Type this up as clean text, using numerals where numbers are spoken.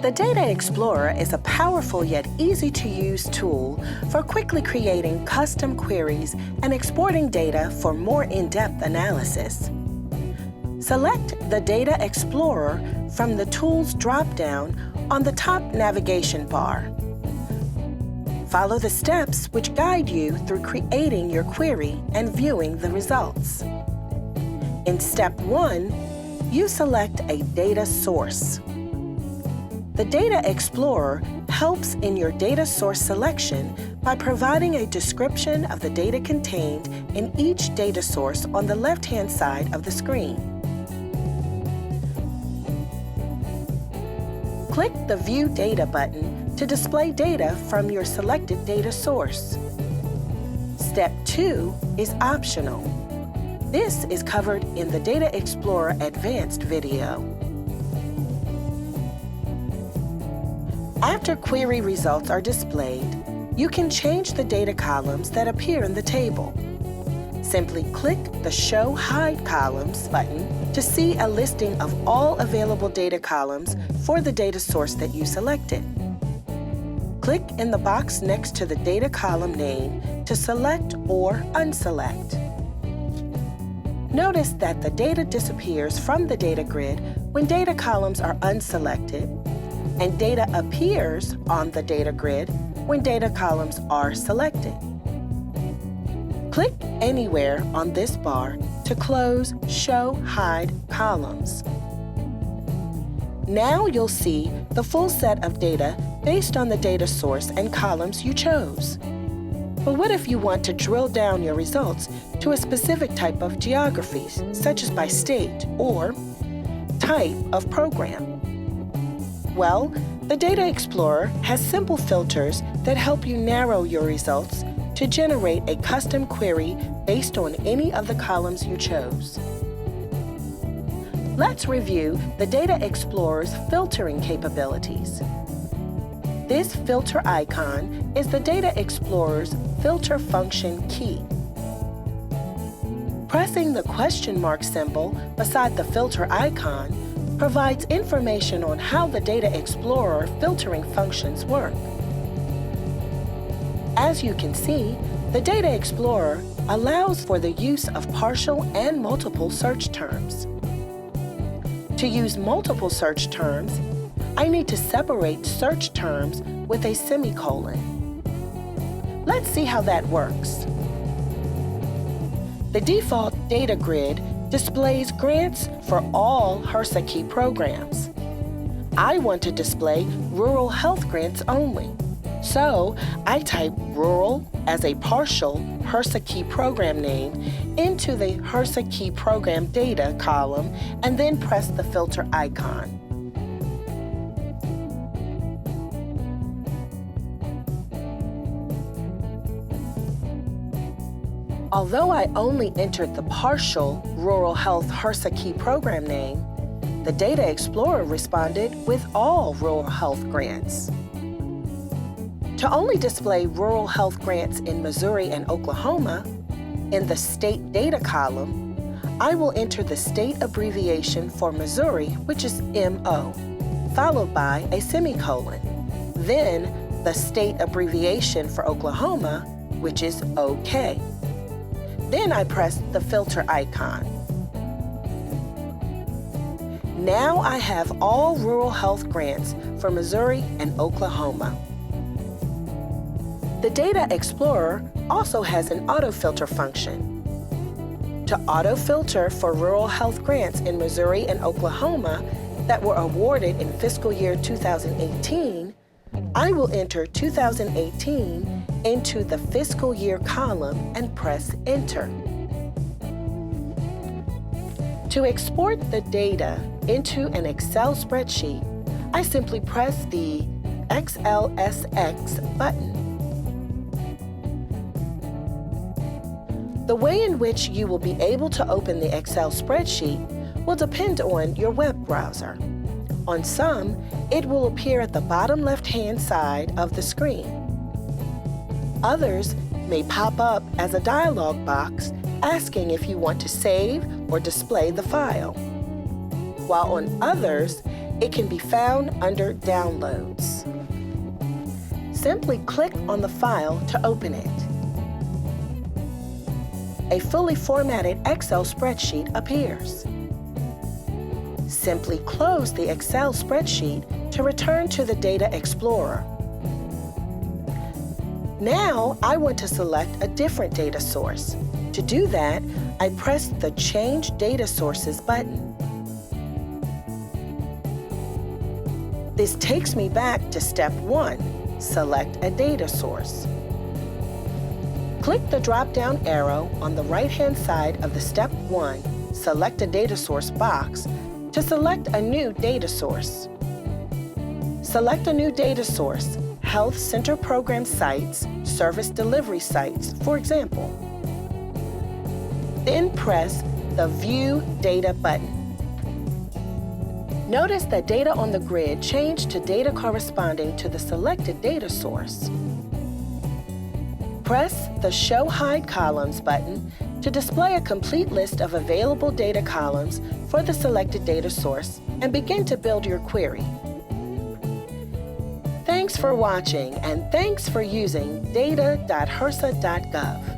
The Data Explorer is a powerful yet easy-to-use tool for quickly creating custom queries and exporting data for more in-depth analysis. Select the Data Explorer from the Tools drop-down on the top navigation bar. Follow the steps which guide you through creating your query and viewing the results. In Step 1, you select a data source. The Data Explorer helps in your data source selection by providing a description of the data contained in each data source on the left-hand side of the screen. Click the View Data button to display data from your selected data source. Step 2 is optional. This is covered in the Data Explorer Advanced video. After query results are displayed, you can change the data columns that appear in the table. Simply click the Show Hide Columns button to see a listing of all available data columns for the data source that you selected. Click in the box next to the data column name to select or unselect. Notice that the data disappears from the data grid when data columns are unselected, and data appears on the data grid when data columns are selected. Click anywhere on this bar to close Show Hide Columns. Now you'll see the full set of data based on the data source and columns you chose. But what if you want to drill down your results to a specific type of geography, such as by state or type of program? Well, the Data Explorer has simple filters that help you narrow your results to generate a custom query based on any of the columns you chose. Let's review the Data Explorer's filtering capabilities. This filter icon is the Data Explorer's filter function key. Pressing the question mark symbol beside the filter icon provides information on how the Data Explorer filtering functions work. As you can see, the Data Explorer allows for the use of partial and multiple search terms. To use multiple search terms, I need to separate search terms with a semicolon. Let's see how that works. The default data grid displays grants for all HRSA key programs. I want to display rural health grants only. So I type rural as a partial HRSA key program name into the HRSA key program data column and then press the filter icon. Although I only entered the partial Rural Health HRSA key program name, the Data Explorer responded with all rural health grants. To only display rural health grants in Missouri and Oklahoma, in the State Data column, I will enter the state abbreviation for Missouri, which is MO, followed by a semicolon. Then the state abbreviation for Oklahoma, which is OK. Then I press the filter icon. Now I have all rural health grants for Missouri and Oklahoma. The Data Explorer also has an autofilter function. To autofilter for rural health grants in Missouri and Oklahoma that were awarded in fiscal year 2018, I will enter 2018 into the fiscal year column and press Enter. To export the data into an Excel spreadsheet, I simply press the XLSX button. The way in which you will be able to open the Excel spreadsheet will depend on your web browser. On some, it will appear at the bottom left-hand side of the screen. Others may pop up as a dialog box asking if you want to save or display the file, while on others, It can be found under Downloads. Simply click on the file to open it. A fully formatted Excel spreadsheet appears. Simply close the Excel spreadsheet to return to the Data Explorer. Now, I want to select a different data source. To do that, I press the Change Data Sources button. This takes me back to Step 1, Select a Data Source. Click the drop-down arrow on the right-hand side of the Step 1, Select a Data Source box to select a new data source. Select a new data source, Health Center Program Sites, Service Delivery Sites, for example. Then press the View Data button. Notice that data on the grid changed to data corresponding to the selected data source. Press the Show Hide Columns button to display a complete list of available data columns for the selected data source and begin to build your query. Thanks for watching, and thanks for using data.hrsa.gov.